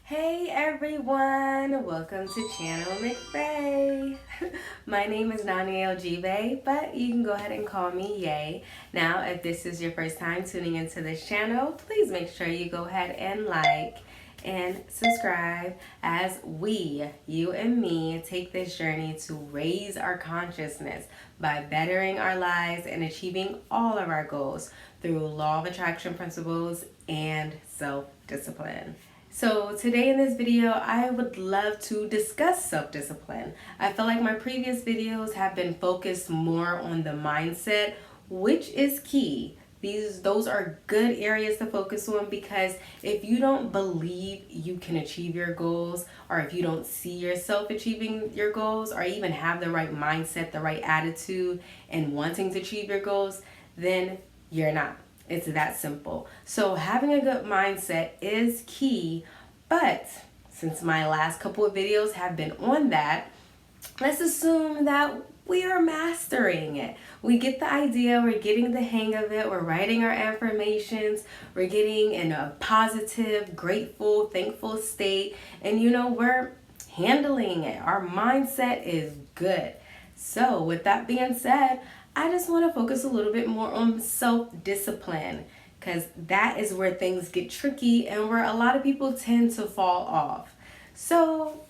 Hey everyone, welcome to Channel McVay. My name is Nani Aljive, but you can go ahead and call me Yay. Now, if this is your first time tuning into this channel, please make sure you go ahead and like and subscribe as we, you and me, take this journey to raise our consciousness by bettering our lives and achieving all of our goals through law of attraction principles and self-discipline. So today in this video, I would love to discuss self-discipline. I feel like my previous videos have been focused more on the mindset, which is key. Those are good areas to focus on, because if you don't believe you can achieve your goals, or if you don't see yourself achieving your goals, or even have the right mindset, the right attitude, and wanting to achieve your goals, then you're not. It's that simple. So having a good mindset is key, but since my last couple of videos have been on that, let's assume that we are mastering it. We get the idea, we're getting the hang of it, we're writing our affirmations, we're getting in a positive, grateful, thankful state, and we're handling it. Our mindset is good. So with that being said, I just want to focus a little bit more on self-discipline, because that is where things get tricky and where a lot of people tend to fall off. So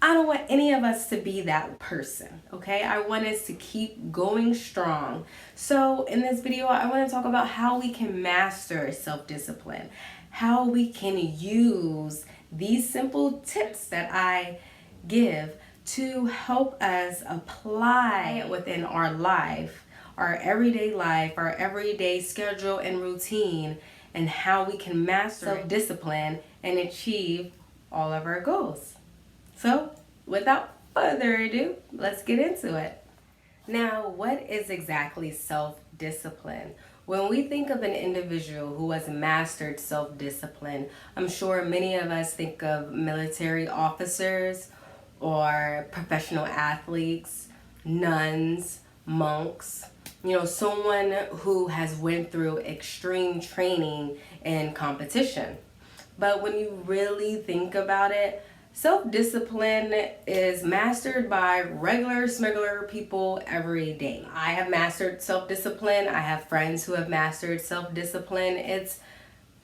I don't want any of us to be that person, okay? I want us to keep going strong. So in this video, I want to talk about how we can master self-discipline, how we can use these simple tips that I give to help us apply it within our life, our everyday life, our everyday schedule and routine, and how we can master self-discipline and achieve all of our goals. So without further ado, let's get into it. Now, what is exactly self-discipline? When we think of an individual who has mastered self-discipline, I'm sure many of us think of military officers or professional athletes, nuns, monks, someone who has went through extreme training and competition. But when you really think about it, self-discipline is mastered by regular smuggler people every day. I have mastered self-discipline. I have friends who have mastered self-discipline. It's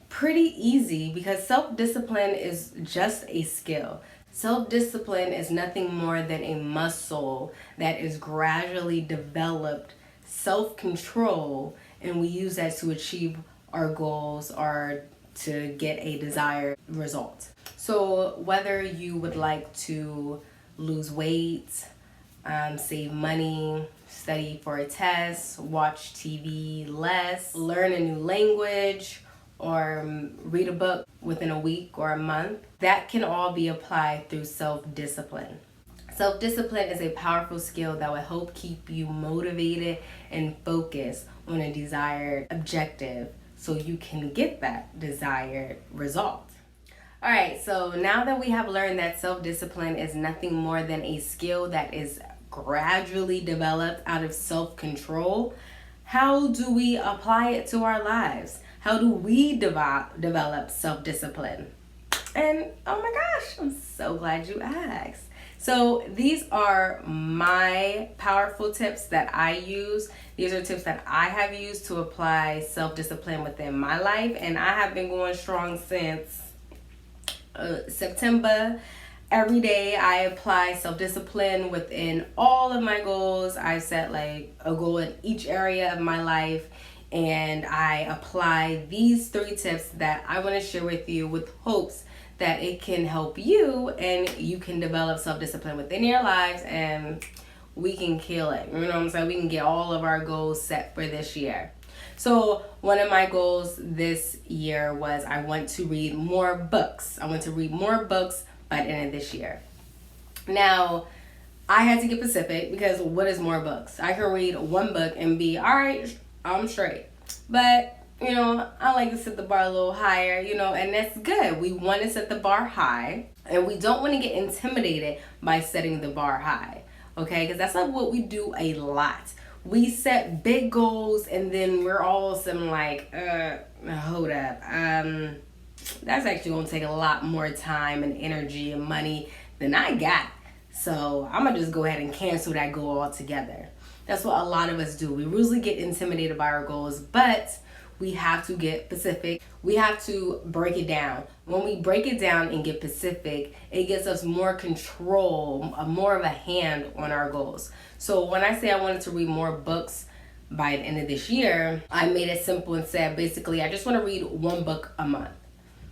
pretty easy because self-discipline is just a skill. Self-discipline is nothing more than a muscle that is gradually developed, self-control, and we use that to achieve our goals or to get a desired result. So whether you would like to lose weight, save money, study for a test, watch TV less, learn a new language, or read a book within a week or a month, that can all be applied through self-discipline. Self-discipline is a powerful skill that will help keep you motivated and focused on a desired objective so you can get that desired result. All right, so now that we have learned that self-discipline is nothing more than a skill that is gradually developed out of self-control, how do we apply it to our lives? How do we develop self-discipline? And oh my gosh, I'm so glad you asked. So these are my powerful tips that I use. These are tips that I have used to apply self-discipline within my life, and I have been going strong since September. Every day I apply self-discipline within all of my goals. I set like a goal in each area of my life, and I apply these 3 tips that I want to share with you with hopes that it can help you and you can develop self-discipline within your lives, and we can kill it. You know what I'm saying? We can get all of our goals set for this year. So one of my goals this year was I want to read more books. I want to read more books by the end of this year. Now, I had to get specific because what is more books? I can read one book and be, all right, I'm straight. But I like to set the bar a little higher, and that's good. We want to set the bar high, and we don't want to get intimidated by setting the bar high, okay? Because that's not what we do a lot. We set big goals, and then we're all of a sudden like, hold up, that's actually going to take a lot more time and energy and money than I got. So I'm going to just go ahead and cancel that goal altogether. That's what a lot of us do. We usually get intimidated by our goals, but we have to get specific. We have to break it down. When we break it down and get specific, it gives us more control, more of a hand on our goals. So when I say I wanted to read more books by the end of this year, I made it simple and said, basically, I just want to read one book a month.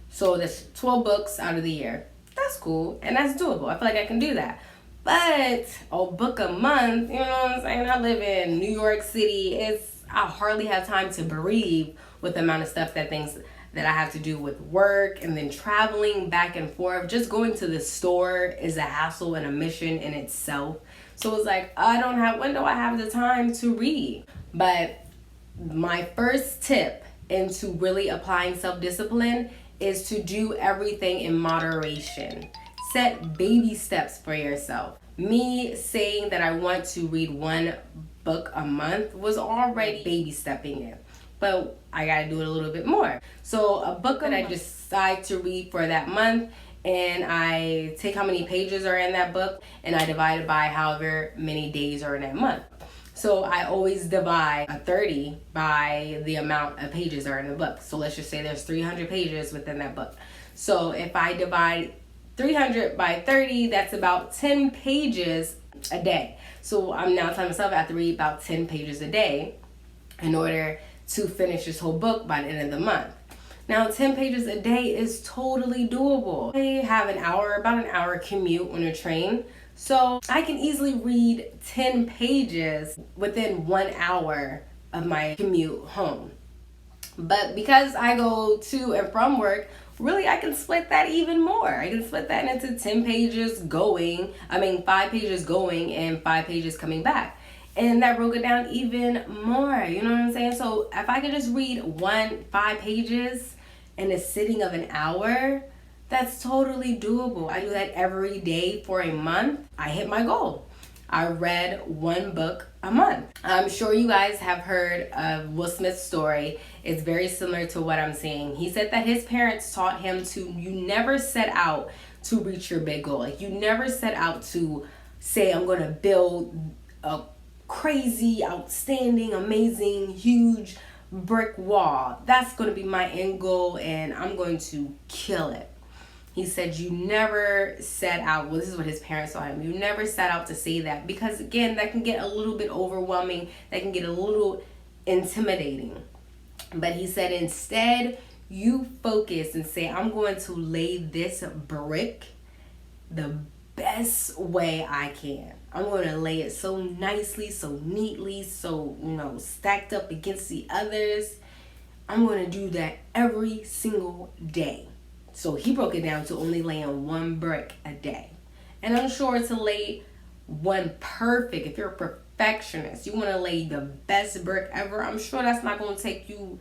So that's 12 books out of the year. That's cool, and that's doable. I feel like I can do that. But a book a month, you know what I'm saying? I live in New York City. I hardly have time to breathe with the amount of stuff that I have to do with work, and then traveling back and forth. Just going to the store is a hassle and a mission in itself. So it's like, when do I have the time to read? But my first tip into really applying self-discipline is to do everything in moderation. Set baby steps for yourself. Me saying that I want to read one book a month was already baby stepping it, but I gotta do it a little bit more. So a book that I decide to read for that month, and I take how many pages are in that book and I divide it by however many days are in that month. So I always divide a 30 by the amount of pages are in the book. So let's just say there's 300 pages within that book. So if I divide 300 by 30, that's about 10 pages a day. So I'm now telling myself I have to read about 10 pages a day in order to finish this whole book by the end of the month. Now, 10 pages a day is totally doable. I have about an hour commute on a train. So I can easily read 10 pages within 1 hour of my commute home. But because I go to and from work, really I can split that even more. I can split that into 5 pages going and 5 pages coming back. And that broke it down even more, you know what I'm saying? So if I could just read 5 pages in a sitting of an hour, that's totally doable. I do that every day for a month. I hit my goal. I read one book a month. I'm sure you guys have heard of Will Smith's story. It's very similar to what I'm saying. He said that his parents taught him you never set out to reach your big goal. Like, you never set out to say, I'm going to build a crazy, outstanding, amazing, huge brick wall. That's going to be my end goal and I'm going to kill it. He said you never set out, this is what his parents taught him, you never set out to say that, because again, that can get a little bit overwhelming, that can get a little intimidating. But he said instead, you focus and say, I'm going to lay this brick the best way I can. I'm going to lay it so nicely, so neatly, so, stacked up against the others. I'm going to do that every single day. So he broke it down to only laying one brick a day. And I'm sure to lay one perfect, if you're a perfectionist, you want to lay the best brick ever, I'm sure that's not going to take you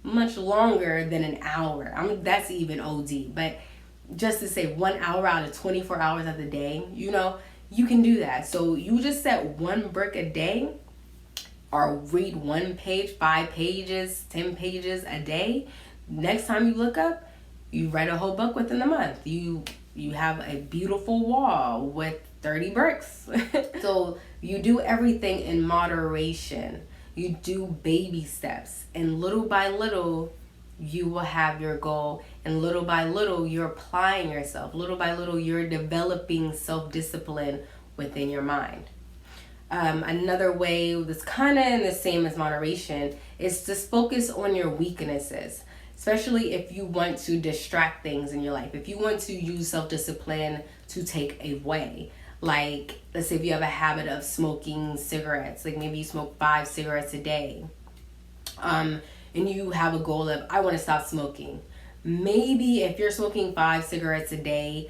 much longer than an hour. That's even OD. But just to say 1 hour out of 24 hours of the day, you can do that. So you just set one brick a day, or read one page, 5 pages, 10 pages a day. Next time you look up, you read a whole book within the month. You have a beautiful wall with 30 bricks. So you do everything in moderation. You do baby steps. And little by little, you will have your goal. And little by little, you're applying yourself. Little by little, you're developing self-discipline within your mind. Another way that's kind of in the same as moderation is to focus on your weaknesses. Especially if you want to distract things in your life. If you want to use self-discipline to take away. Like, let's say if you have a habit of smoking cigarettes. Like maybe you smoke 5 cigarettes a day. And you have a goal of, I want to stop smoking. Maybe if you're smoking 5 cigarettes a day,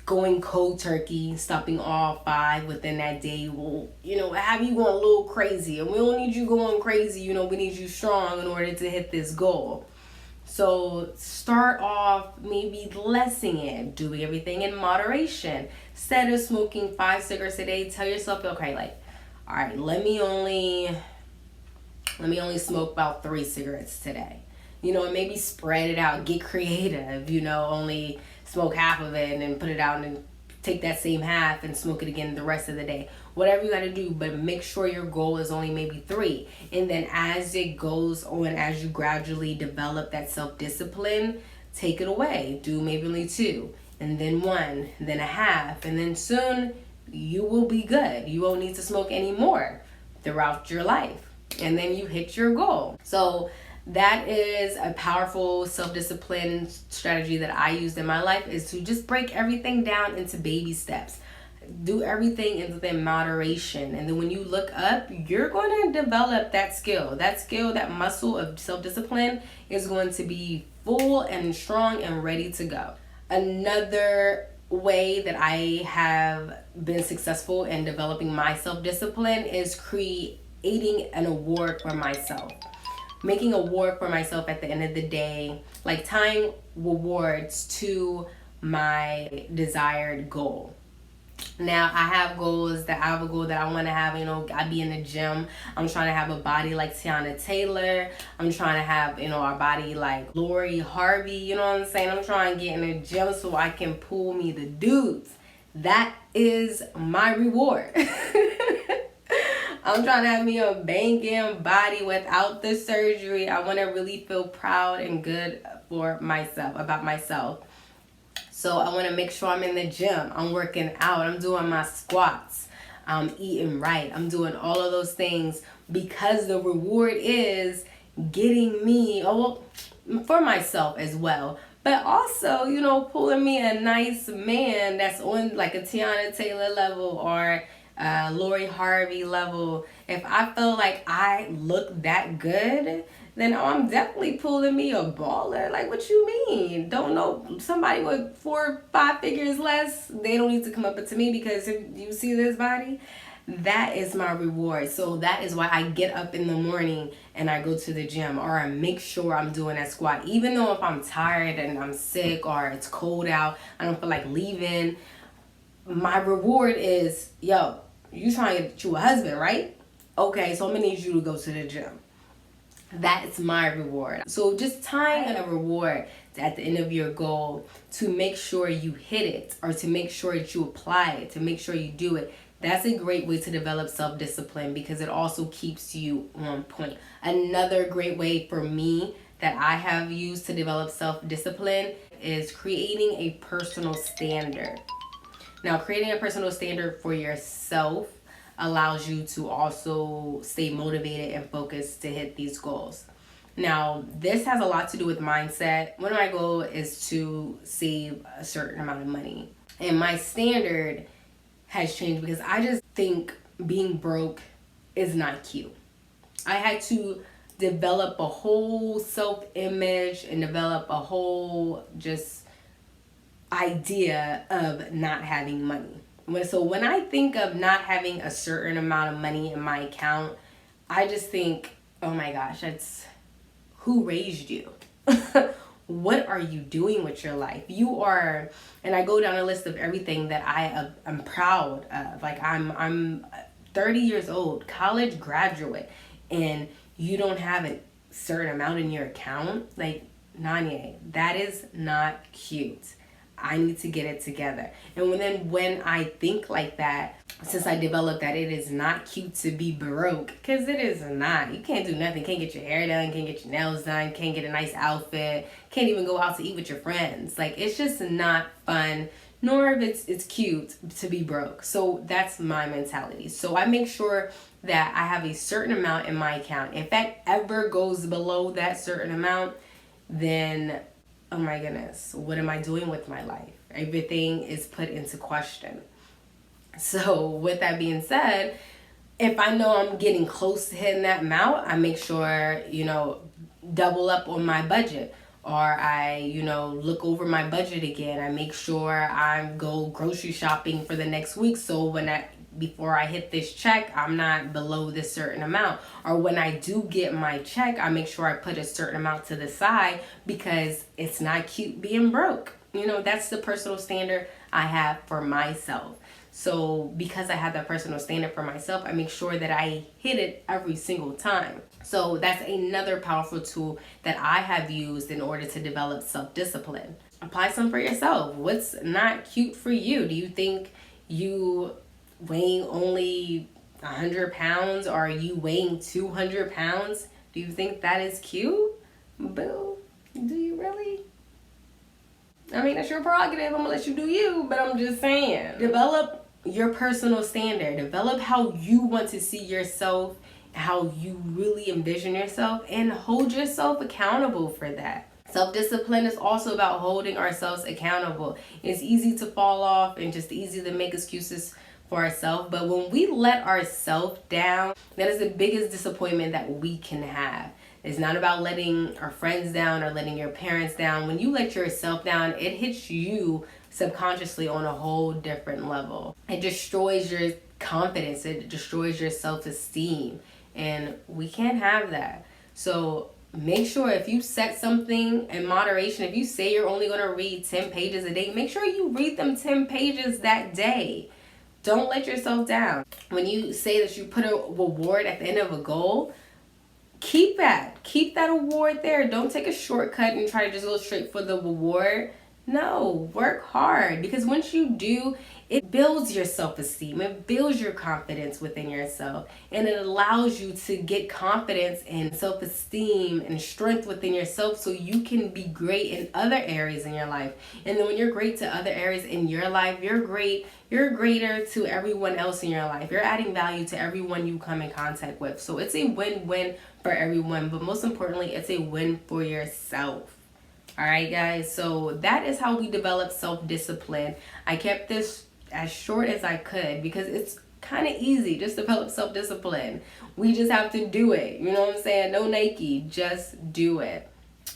going cold turkey, stopping all 5 within that day will, have you going a little crazy. And we don't need you going crazy. We need you strong in order to hit this goal. So start off maybe lessing it, doing everything in moderation. Instead of smoking 5 cigarettes a day, tell yourself, okay, all right, let me only smoke about 3 cigarettes today. and maybe spread it out, get creative, only smoke half of it and then put it out and take that same half and smoke it again the rest of the day. Whatever you got to do, but make sure your goal is only maybe 3. And then as it goes on, as you gradually develop that self-discipline, take it away. Do maybe only 2, and then 1, then a half, and then soon you will be good. You won't need to smoke anymore throughout your life. And then you hit your goal. So that is a powerful self-discipline strategy that I used in my life, is to just break everything down into baby steps. Do everything in moderation. And then when you look up, you're going to develop that skill. That muscle of self-discipline is going to be full and strong and ready to go. Another way that I have been successful in developing my self-discipline is creating an award for myself. Making a reward for myself at the end of the day, like tying rewards to my desired goal. Now, I have a goal that I want to have. I be in the gym. I'm trying to have a body like Tiana Taylor. I'm trying to have, a body like Lori Harvey. You know what I'm saying? I'm trying to get in the gym so I can pull me the dudes. That is my reward. I'm trying to have me a banging body without the surgery. I want to really feel proud and good about myself. So I want to make sure I'm in the gym. I'm working out. I'm doing my squats. I'm eating right. I'm doing all of those things because the reward is getting me, for myself as well. But also, pulling me a nice man that's on like a Tiana Taylor level or Lori Harvey level. If I feel like I look that good, then I'm definitely pulling me a baller. Like, what you mean? Don't know somebody with 4 or 5 figures less, they don't need to come up to me, because if you see this body, that is my reward. So that is why I get up in the morning and I go to the gym, or I make sure I'm doing that squat. Even though if I'm tired and I'm sick or it's cold out, I don't feel like leaving, my reward is, yo, you trying to get you a husband, right? Okay, so I'm gonna need you to go to the gym. That's my reward. So just tying a reward at the end of your goal to make sure you hit it, or to make sure that you apply it, to make sure you do it. That's a great way to develop self-discipline, because it also keeps you on point. Another great way for me that I have used to develop self-discipline is creating a personal standard. Now, creating a personal standard for yourself allows you to also stay motivated and focused to hit these goals. Now, this has a lot to do with mindset. One of my goals is to save a certain amount of money. And my standard has changed because I just think being broke is not cute. I had to develop a whole self-image and develop a whole just idea of not having money. So when I think of not having a certain amount of money in my account, I just think, oh my gosh, that's who raised you? What are you doing with your life? You are, and I go down a list of everything that I'm proud of. Like I'm 30 years old, college graduate, and you don't have a certain amount in your account. Like, Nanye, that is not cute. I need to get it together. And when I think like that, since I developed that it is not cute to be broke, because it is not. You can't do nothing. Can't get your hair done, can't get your nails done, can't get a nice outfit, can't even go out to eat with your friends. Like, it's just not fun, nor if it's cute to be broke. So that's my mentality. So I make sure that I have a certain amount in my account. If that ever goes below that certain amount, then oh my goodness, what am I doing with my life? Everything is put into question. So with that being said, if I know I'm getting close to hitting that amount, I make sure, double up on my budget. Or I, look over my budget again. I make sure I go grocery shopping for the next week. So before I hit this check, I'm not below this certain amount. Or when I do get my check, I make sure I put a certain amount to the side, because it's not cute being broke. That's the personal standard I have for myself. So because I have that personal standard for myself, I make sure that I hit it every single time. So that's another powerful tool that I have used in order to develop self-discipline. Apply some for yourself. What's not cute for you? Do you think you weighing only 100 pounds, or are you weighing 200 pounds? Do you think that is cute? Boo. Do you really? I mean, that's your prerogative. I'm gonna let you do you, but I'm just saying. Develop your personal standard. Develop how you want to see yourself, how you really envision yourself, and hold yourself accountable for that. Self-discipline is also about holding ourselves accountable. It's easy to fall off and just easy to make excuses for ourselves, but when we let ourselves down, that is the biggest disappointment that we can have. It's not about letting our friends down or letting your parents down. When you let yourself down, it hits you subconsciously on a whole different level. It destroys your confidence. It destroys your self-esteem. And we can't have that. So make sure if you set something in moderation, if you say you're only going to read 10 pages a day, make sure you read them 10 pages that day. Don't let yourself down. When you say that you put a reward at the end of a goal, keep that award there. Don't take a shortcut and try to just go straight for the reward. No, work hard, because once you do, it builds your self-esteem. It builds your confidence within yourself, and it allows you to get confidence and self-esteem and strength within yourself so you can be great in other areas in your life. And then when you're great to other areas in your life, you're greater to everyone else in your life. You're adding value to everyone you come in contact with. So it's a win-win for everyone, but most importantly, it's a win for yourself. All right, guys, so that is how we develop self-discipline. I kept this as short as I could because it's kind of easy. Just develop self-discipline. We just have to do it. You know what I'm saying? No Nike, just do it.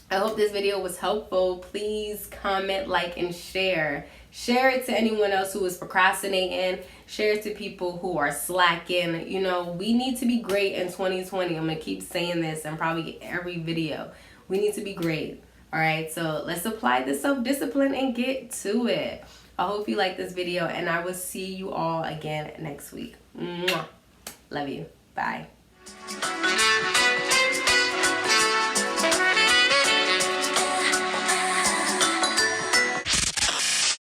I hope this video was helpful. Please comment, like, and share. Share it to anyone else who is procrastinating. Share it to people who are slacking. You know, we need to be great in 2020. I'm going to keep saying this and probably every video. We need to be great. All right, so let's apply the self-discipline and get to it. I hope you like this video, and I will see you all again next week. Mwah. Love you. Bye.